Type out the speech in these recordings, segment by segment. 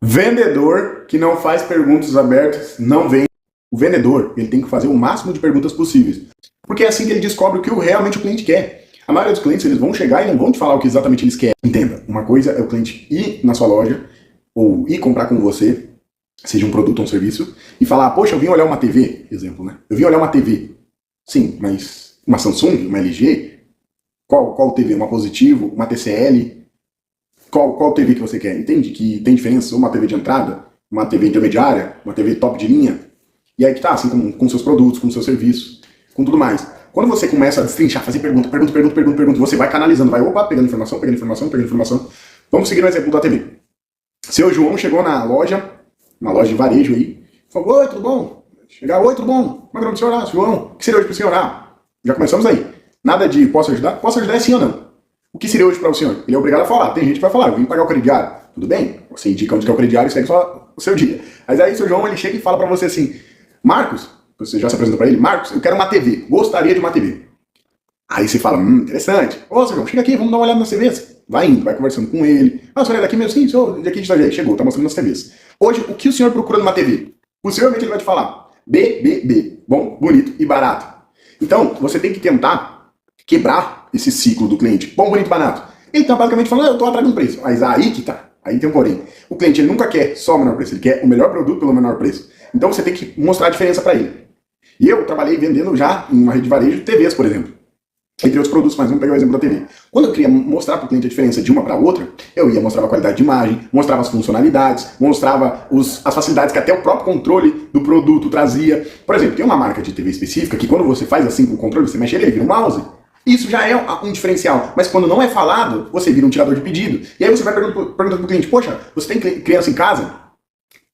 Vendedor que não faz perguntas abertas não vende. O vendedor, ele tem que fazer o máximo de perguntas possíveis. Porque é assim que ele descobre o que realmente o cliente quer. A maioria dos clientes, eles vão chegar e não vão te falar o que exatamente eles querem. Entenda, uma coisa é o cliente ir na sua loja ou ir comprar com você, seja um produto ou um serviço, e falar, poxa, eu vim olhar uma TV, exemplo, né? Eu vim olhar uma TV. Sim, mas uma Samsung, uma LG, qual TV? Uma Positivo, uma TCL? Qual TV que você quer? Entende que tem diferença uma TV de entrada, uma TV intermediária, uma TV top de linha? E aí que tá, assim, com seus produtos, com seus serviços, com tudo mais. Quando você começa a destrinchar, fazer pergunta, você vai canalizando, vai, opa, pegando informação, pegando informação, pegando informação. Vamos seguir o exemplo da TV. Seu João chegou na loja, uma loja de varejo aí, falou, oi, tudo bom? Chegar, oi, tudo bom? Como é que é o nome do senhor? João, o que seria hoje pro senhor? Já começamos aí. Nada de posso ajudar? Posso ajudar é sim ou não? O que seria hoje para o senhor? Ele é obrigado a falar. Tem gente que vai falar, eu vim pagar o crediário. Tudo bem, você indica onde que é o crediário e segue só o seu dia. Mas aí seu João, ele chega e fala para você assim, Marcos, você já se apresentou para ele, Marcos, eu quero uma TV, gostaria de uma TV. Aí você fala, interessante. Ô, seu João, chega aqui, vamos dar uma olhada nas TVs. Vai indo, vai conversando com ele. Ah, o senhor é daqui mesmo? Sim, sou daqui de Itajaí. Chegou, tá mostrando as TVs. Hoje, o que o senhor procura numa TV? Possivelmente ele vai te falar, BBB, bom, bonito e barato. Então, você tem que tentar quebrar esse ciclo do cliente. Bom, bonito, barato. Ele tá basicamente falando, eu tô atrás de um preço. Mas aí que tá. Aí tem um porém. O cliente ele nunca quer só o menor preço, ele quer o melhor produto pelo menor preço. Então você tem que mostrar a diferença para ele. E eu trabalhei vendendo já em uma rede de varejo TVs, por exemplo. Entre outros produtos, mas vamos pegar o exemplo da TV. Quando eu queria mostrar para o cliente a diferença de uma para outra, eu ia mostrar a qualidade de imagem, mostrava as funcionalidades, mostrava as facilidades que até o próprio controle do produto trazia. Por exemplo, tem uma marca de TV específica que quando você faz assim com o controle, você mexe ele vira um mouse. Isso já é um diferencial, mas quando não é falado, você vira um tirador de pedido. E aí você vai perguntando para o cliente, poxa, você tem criança em casa?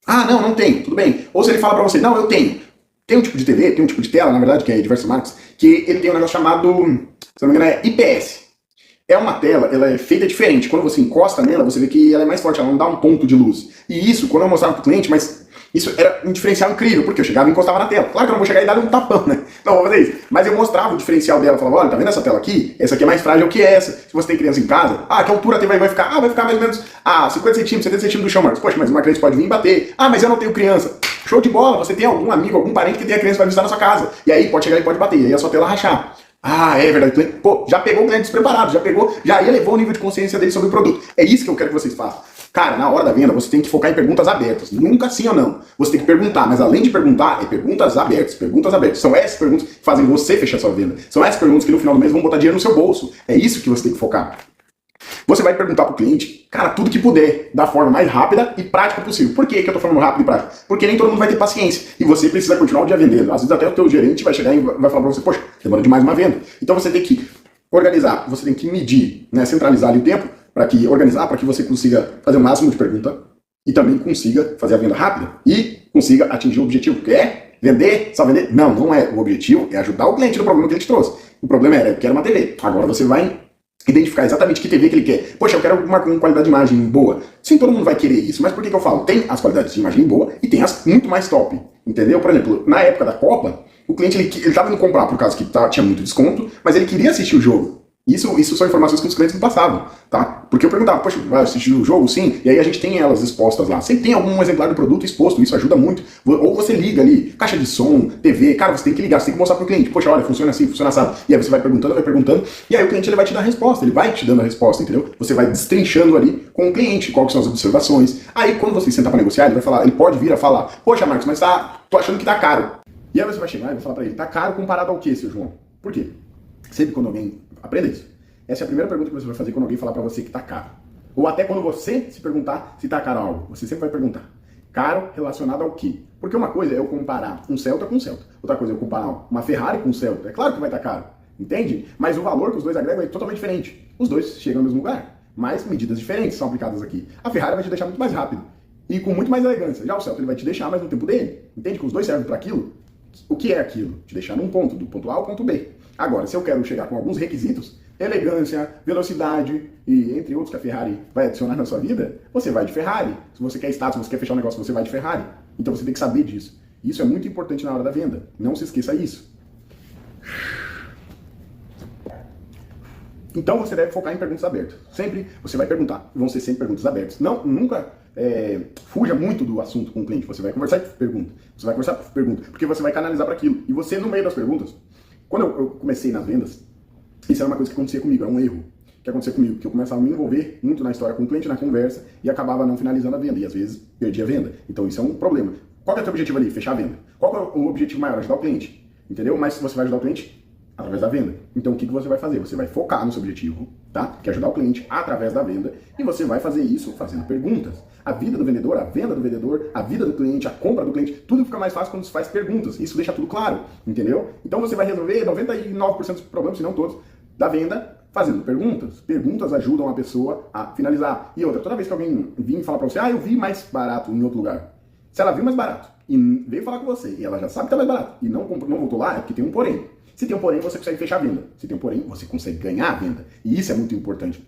Ah, não, não tenho, tudo bem. Ou se ele fala para você, não, eu tenho. Tem um tipo de TV, tem um tipo de tela, na verdade, que é diversas marcas, que ele tem um negócio chamado, se não me engano, é IPS. É uma tela, ela é feita diferente. Quando você encosta nela, você vê que ela é mais forte, ela não dá um ponto de luz. E isso, quando eu mostrava pro cliente, mas isso era um diferencial incrível, porque eu chegava e encostava na tela. Claro que eu não vou chegar e dar um tapão, né? Não vou fazer isso. Mas eu mostrava o diferencial dela, falava, olha, tá vendo essa tela aqui? Essa aqui é mais frágil que essa. Se você tem criança em casa, que altura a TV vai ficar? Vai ficar mais ou menos, 50 centímetros, 70 centímetros do chão, Marcos. Poxa, mas uma criança pode vir e bater. Mas eu não tenho criança. Show de bola, você tem algum amigo, algum parente que tem a criança para visitar na sua casa. E aí pode chegar e pode bater, e aí a sua tela rachar. É verdade. Pô, já pegou o cliente despreparado, já elevou o nível de consciência dele sobre o produto. É isso que eu quero que vocês façam. Cara, na hora da venda, você tem que focar em perguntas abertas. Nunca sim ou não. Você tem que perguntar, mas além de perguntar, é perguntas abertas. Perguntas abertas. São essas perguntas que fazem você fechar sua venda. São essas perguntas que no final do mês vão botar dinheiro no seu bolso. É isso que você tem que focar. Você vai perguntar pro cliente, cara, tudo que puder, da forma mais rápida e prática possível. Por que eu tô falando rápido e prático? Porque nem todo mundo vai ter paciência. E você precisa continuar o dia vendendo. Às vezes até o teu gerente vai chegar e vai falar pra você, poxa, demora demais uma venda. Então você tem que organizar, você tem que medir, né, centralizar ali o tempo, para que organizar, para que você consiga fazer o máximo de pergunta e também consiga fazer a venda rápida e consiga atingir o objetivo, que é vender, só vender. Não, não é. O objetivo é ajudar o cliente no problema que ele te trouxe. O problema era, eu quero uma TV. Agora você vai identificar exatamente que TV que ele quer. Poxa, eu quero uma com qualidade de imagem boa. Sim, todo mundo vai querer isso, mas por que eu falo? Tem as qualidades de imagem boa e tem as muito mais top. Entendeu? Por exemplo, na época da Copa, o cliente ele tava indo comprar por causa que tinha muito desconto, mas ele queria assistir o jogo. Isso são informações que os clientes não passavam, tá? Porque eu perguntava, poxa, vai assistir o jogo? Sim. E aí a gente tem elas expostas lá. Sempre tem algum exemplar do produto exposto, isso ajuda muito. Ou você liga ali, caixa de som, TV, cara, você tem que ligar, você tem que mostrar pro cliente, poxa, olha, funciona assim, funciona assado. E aí você vai perguntando, e aí o cliente ele vai te dar a resposta, ele vai te dando a resposta, entendeu? Você vai destrinchando ali com o cliente, quais são as observações. Aí quando você sentar pra negociar, ele vai falar, ele pode vir a falar, poxa, Marcos, mas tô achando que tá caro. E aí você vai chegar e vai falar pra ele, tá caro comparado ao quê, seu João? Por quê? Sempre quando alguém aprenda isso. Essa é a primeira pergunta que você vai fazer quando alguém falar pra você que tá caro. Ou até quando você se perguntar se tá caro algo. Você sempre vai perguntar. Caro relacionado ao quê? Porque uma coisa é eu comparar um Celta com um Celta. Outra coisa é eu comparar uma Ferrari com um Celta. É claro que vai estar caro. Entende? Mas o valor que os dois agregam é totalmente diferente. Os dois chegam no mesmo lugar. Mas medidas diferentes são aplicadas aqui. A Ferrari vai te deixar muito mais rápido. E com muito mais elegância. Já o Celta ele vai te deixar mais no tempo dele. Entende? Que os dois servem para aquilo. O que é aquilo? Te deixar num ponto, do ponto A ao ponto B. Agora, se eu quero chegar com alguns requisitos, elegância, velocidade e entre outros que a Ferrari vai adicionar na sua vida, você vai de Ferrari. Se você quer status, se você quer fechar um negócio, você vai de Ferrari. Então você tem que saber disso. Isso é muito importante na hora da venda. Não se esqueça isso. Então você deve focar em perguntas abertas. Sempre você vai perguntar. Vão ser sempre perguntas abertas. Não, nunca fuja muito do assunto com o cliente. Você vai conversar por pergunta. Você vai conversar por pergunta, porque você vai canalizar para aquilo. E você, no meio das perguntas, quando eu comecei nas vendas, isso era uma coisa que acontecia comigo, era um erro que acontecia comigo, que eu começava a me envolver muito na história com o cliente, na conversa, e acabava não finalizando a venda, e às vezes perdia a venda. Então isso é um problema. Qual que é o teu objetivo ali? Fechar a venda. Qual que é o objetivo maior? Ajudar o cliente. Entendeu? Mas você vai ajudar o cliente através da venda. Então o que você vai fazer? Você vai focar no seu objetivo, tá? Que é ajudar o cliente através da venda, e você vai fazer isso fazendo perguntas. A vida do vendedor, a venda do vendedor, a vida do cliente, a compra do cliente, tudo fica mais fácil quando você faz perguntas. Isso deixa tudo claro, entendeu? Então você vai resolver 99% dos problemas, se não todos, da venda fazendo perguntas. Perguntas ajudam a pessoa a finalizar. E outra, toda vez que alguém vir falar pra você, eu vi mais barato em outro lugar. Se ela viu mais barato e veio falar com você e ela já sabe que tá mais barato e não voltou lá, é porque tem um porém. Se tem um porém, você consegue fechar a venda. Se tem um porém, você consegue ganhar a venda. E isso é muito importante.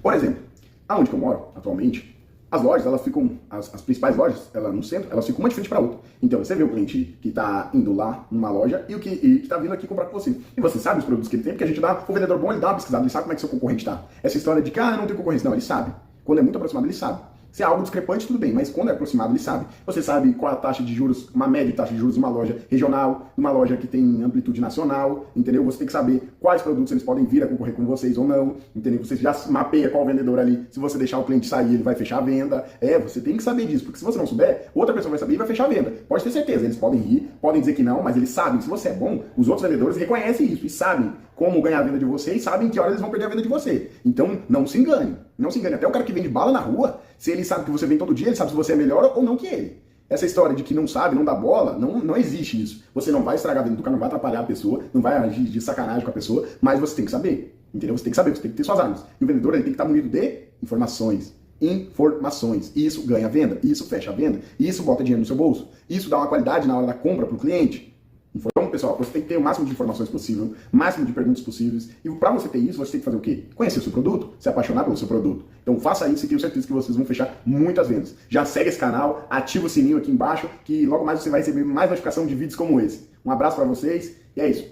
Por exemplo, aonde que eu moro atualmente, as lojas, elas ficam, as principais lojas, no centro, elas ficam uma de frente para outra. Então você vê o cliente que está indo lá numa loja e o que está vindo aqui comprar com você. E você sabe os produtos que ele tem, porque a gente dá, o vendedor bom, ele dá uma pesquisada, ele sabe como é que seu concorrente está. Essa história de que, não tem concorrência, não, ele sabe. Quando é muito aproximado, ele sabe. Se é algo discrepante, tudo bem, mas quando é aproximado, ele sabe. Você sabe qual a taxa de juros, uma média de taxa de juros de uma loja regional, de uma loja que tem amplitude nacional, entendeu? Você tem que saber quais produtos eles podem vir a concorrer com vocês ou não, entendeu? Você já mapeia qual vendedor ali, se você deixar o cliente sair, ele vai fechar a venda. Você tem que saber disso, porque se você não souber, outra pessoa vai saber e vai fechar a venda. Pode ter certeza, eles podem rir, podem dizer que não, mas eles sabem, se você é bom, os outros vendedores reconhecem isso e sabem como ganhar a venda de você e sabem que hora eles vão perder a venda de você. Então, não se engane. Não se engane. Até o cara que vende bala na rua, se ele sabe que você vem todo dia, ele sabe se você é melhor ou não que ele. Essa história de que não sabe, não dá bola, não existe isso. Você não vai estragar a venda do cara, não vai atrapalhar a pessoa, não vai agir de sacanagem com a pessoa, mas você tem que saber. Entendeu? Você tem que saber, você tem que ter suas armas. E o vendedor ele tem que estar munido de informações. Informações. Isso ganha a venda, isso fecha a venda, isso bota dinheiro no seu bolso, isso dá uma qualidade na hora da compra para o cliente. Então, pessoal, você tem que ter o máximo de informações possível, o máximo de perguntas possíveis. E para você ter isso, você tem que fazer o quê? Conhecer o seu produto, se apaixonar pelo seu produto. Então faça isso e tenho certeza que vocês vão fechar muitas vendas. Já segue esse canal, ativa o sininho aqui embaixo, que logo mais você vai receber mais notificação de vídeos como esse. Um abraço para vocês e é isso.